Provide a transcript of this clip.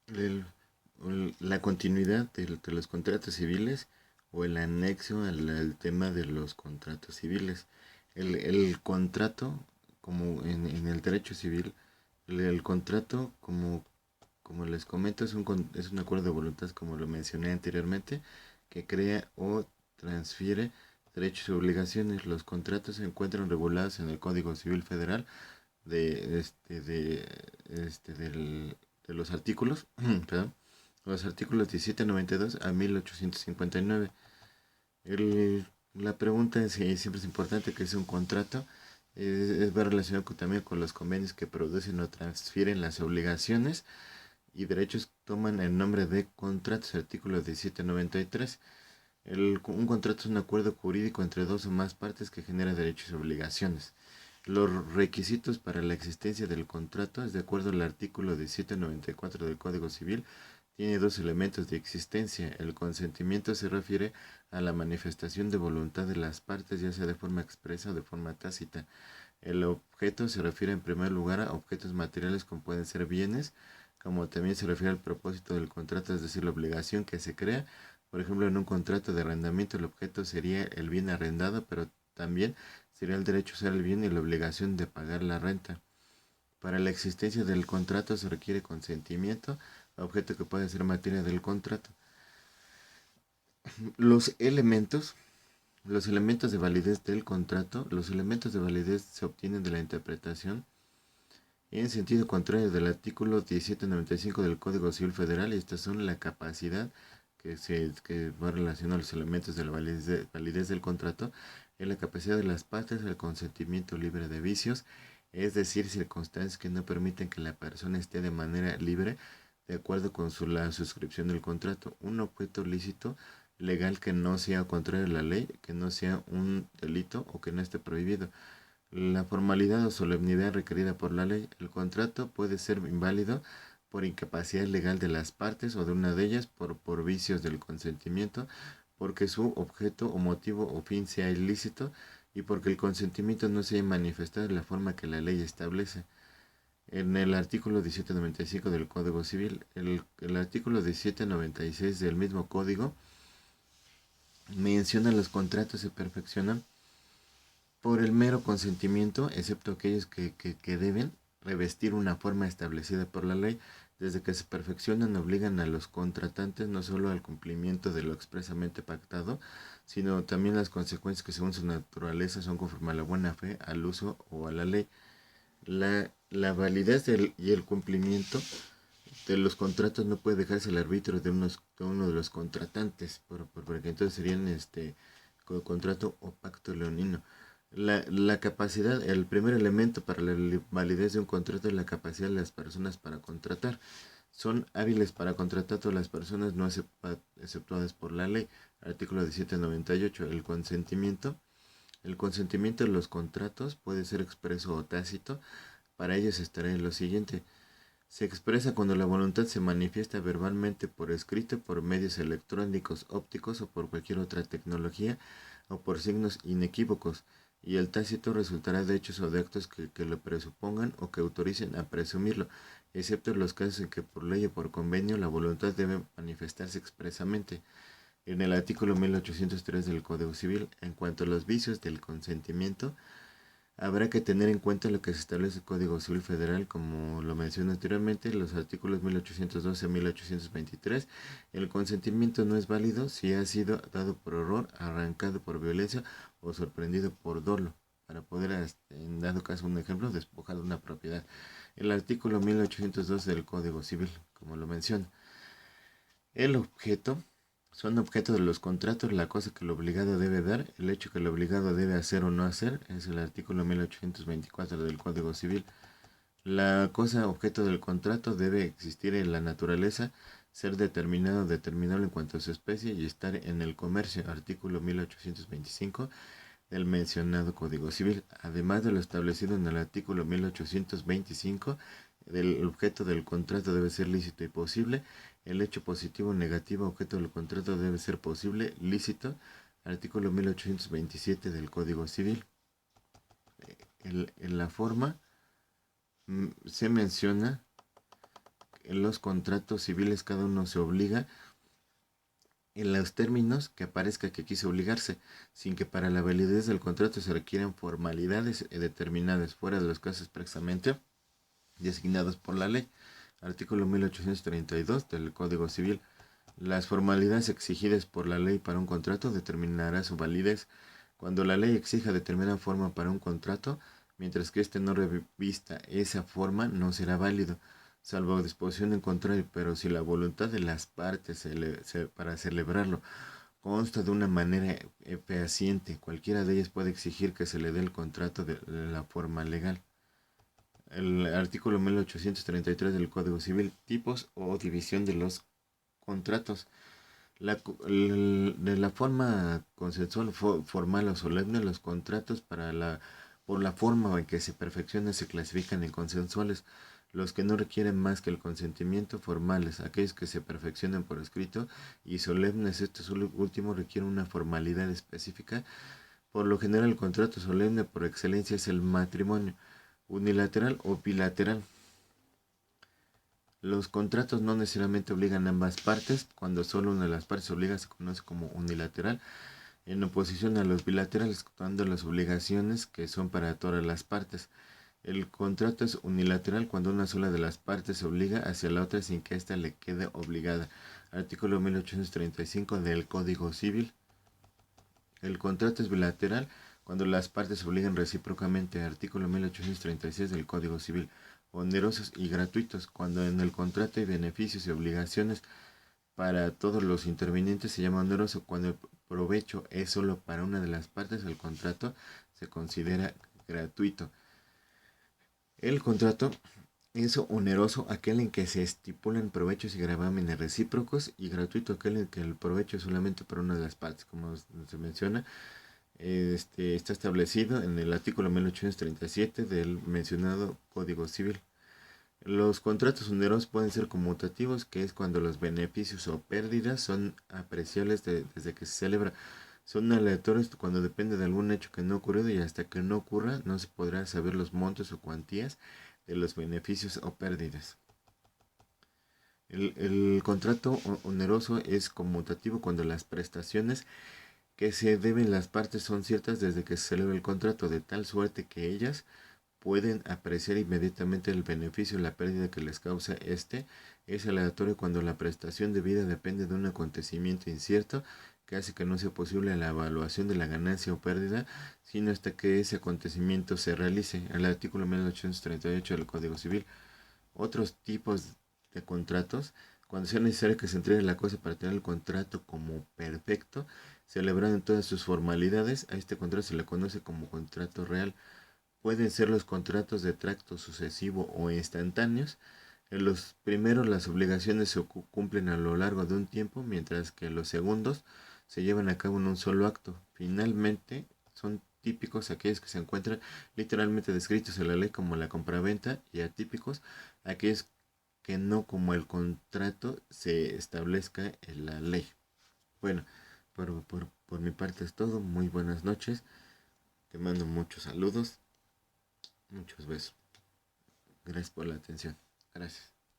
el- la continuidad de los contratos civiles o el anexo al tema de los contratos civiles. El contrato, como en el derecho civil, el contrato, como les comento, es un acuerdo de voluntad, como lo mencioné anteriormente, que crea o transfiere derechos y obligaciones. Los contratos se encuentran regulados en el Código Civil Federal de, este, de, de los artículos, perdón, los artículos 1792 a 1859. El, la pregunta es si siempre es importante que es un contrato. Va relacionado también con los convenios que producen o transfieren las obligaciones y derechos toman el nombre de contratos, artículo 1793. Un contrato es un acuerdo jurídico entre dos o más partes que genera derechos y obligaciones. Los requisitos para la existencia del contrato es de acuerdo al artículo 1794 del Código Civil. Tiene dos elementos de existencia. El consentimiento se refiere a la manifestación de voluntad de las partes, ya sea de forma expresa o de forma tácita. El objeto se refiere en primer lugar a objetos materiales como pueden ser bienes, como también se refiere al propósito del contrato, es decir, la obligación que se crea. Por ejemplo, en un contrato de arrendamiento el objeto sería el bien arrendado, pero también sería el derecho a usar el bien y la obligación de pagar la renta. Para la existencia del contrato se requiere consentimiento, objeto que puede ser materia del contrato. Los elementos los elementos de validez del contrato, los elementos de validez se obtienen de la interpretación en sentido contrario del artículo 1795 del Código Civil Federal, y estas son la capacidad que va relacionada a los elementos de la validez del contrato, en la capacidad de las partes, el consentimiento libre de vicios, es decir, circunstancias que no permiten que la persona esté de manera libre de acuerdo con la suscripción del contrato. Un objeto lícito legal que no sea contrario a la ley, que no sea un delito o que no esté prohibido. La formalidad o solemnidad requerida por la ley. El contrato puede ser inválido por incapacidad legal de las partes o de una de ellas por vicios del consentimiento, porque su objeto o motivo o fin sea ilícito y porque el consentimiento no se haya manifestado de la forma que la ley establece. En el artículo 1795 del Código Civil, el artículo 1796 del mismo código menciona los contratos se perfeccionan por el mero consentimiento, excepto aquellos que deben revestir una forma establecida por la ley. Desde que se perfeccionan, obligan a los contratantes no solo al cumplimiento de lo expresamente pactado, sino también las consecuencias que según su naturaleza son conforme a la buena fe, al uso o a la ley. La validez y el cumplimiento de los contratos no puede dejarse al arbitrio de uno de los contratantes, porque entonces serían contrato o pacto leonino. La capacidad, el primer elemento para la validez de un contrato es la capacidad de las personas para contratar. Son hábiles para contratar todas las personas no exceptuadas por la ley. Artículo 1798. El consentimiento de los contratos puede ser expreso o tácito. Para ellos estará en lo siguiente. Se expresa cuando la voluntad se manifiesta verbalmente por escrito, por medios electrónicos, ópticos o por cualquier otra tecnología o por signos inequívocos, y el tácito resultará de hechos o de actos que lo presupongan o que autoricen a presumirlo, excepto en los casos en que por ley o por convenio la voluntad debe manifestarse expresamente. En el artículo 1803 del Código Civil, en cuanto a los vicios del consentimiento, habrá que tener en cuenta lo que se establece en el Código Civil Federal, como lo mencioné anteriormente, los artículos 1812 a 1823. El consentimiento no es válido si ha sido dado por error, arrancado por violencia o sorprendido por dolo, para poder, en dado caso un ejemplo, despojar de una propiedad. El artículo 1812 del Código Civil, como lo menciona. El objeto son objeto de los contratos la cosa que el obligado debe dar, el hecho que el obligado debe hacer o no hacer, es el artículo 1824 del Código Civil. La cosa objeto del contrato debe existir en la naturaleza, ser determinado o determinable en cuanto a su especie y estar en el comercio, artículo 1825 del mencionado Código Civil, además de lo establecido en el artículo 1825, el objeto del contrato debe ser lícito y posible, el hecho positivo o negativo objeto del contrato debe ser posible, lícito, artículo 1827 del Código Civil. En la forma se menciona en los contratos civiles cada uno se obliga en los términos que aparezca que quiso obligarse, sin que para la validez del contrato se requieran formalidades determinadas fuera de los casos expresamente designados por la ley. Artículo 1832 del Código Civil. Las formalidades exigidas por la ley para un contrato determinará su validez cuando la ley exija determinada forma para un contrato, mientras que éste no revista esa forma no será válido, salvo disposición en contrario, pero si la voluntad de las partes para celebrarlo consta de una manera fehaciente, cualquiera de ellas puede exigir que se le dé el contrato de la forma legal. El artículo 1833 del Código Civil, tipos o división de los contratos. De la forma consensual, formal o solemne, los contratos por la forma en que se perfeccionan se clasifican en consensuales, los que no requieren más que el consentimiento, formales, aquellos que se perfeccionan por escrito, y solemnes, estos últimos requieren una formalidad específica. Por lo general, el contrato solemne por excelencia es el matrimonio, unilateral o bilateral. Los contratos no necesariamente obligan a ambas partes. Cuando solo una de las partes obliga se conoce como unilateral, en oposición a los bilaterales, cuando las obligaciones que son para todas las partes. El contrato es unilateral cuando una sola de las partes se obliga hacia la otra sin que ésta le quede obligada. Artículo 1835 del Código Civil. El contrato es bilateral cuando las partes se obligan recíprocamente. Artículo 1836 del Código Civil. Onerosos y gratuitos, cuando en el contrato hay beneficios y obligaciones para todos los intervinientes, se llama oneroso. Cuando el provecho es solo para una de las partes, el contrato se considera gratuito. El contrato es oneroso aquel en que se estipulan provechos y gravámenes recíprocos, y gratuito aquel en que el provecho es solamente para una de las partes, como se menciona. Está establecido en el artículo 1837 del mencionado Código Civil. Los contratos onerosos pueden ser conmutativos, que es cuando los beneficios o pérdidas son apreciables desde que se celebra. Son aleatorios cuando depende de algún hecho que no ha ocurrido, y hasta que no ocurra no se podrá saber los montos o cuantías de los beneficios o pérdidas. El contrato oneroso es conmutativo cuando las prestaciones que se deben las partes son ciertas desde que se celebra el contrato, de tal suerte que ellas pueden apreciar inmediatamente el beneficio o la pérdida que les causa este. Es aleatorio cuando la prestación debida depende de un acontecimiento incierto que hace que no sea posible la evaluación de la ganancia o pérdida, sino hasta que ese acontecimiento se realice. El artículo 1838 del Código Civil. Otros tipos de contratos: cuando sea necesario que se entregue la cosa para tener el contrato como perfecto, celebrando en todas sus formalidades, a este contrato se le conoce como contrato real. Pueden ser los contratos de tracto sucesivo o instantáneos. En los primeros las obligaciones se cumplen a lo largo de un tiempo, mientras que los segundos se llevan a cabo en un solo acto. Finalmente, son típicos aquellos que se encuentran literalmente descritos en la ley como la compraventa, y atípicos aquellos que no, como el contrato se establezca en la ley. Bueno, por mi parte es todo. Muy buenas noches. Te mando muchos saludos. Muchos besos. Gracias por la atención. Gracias.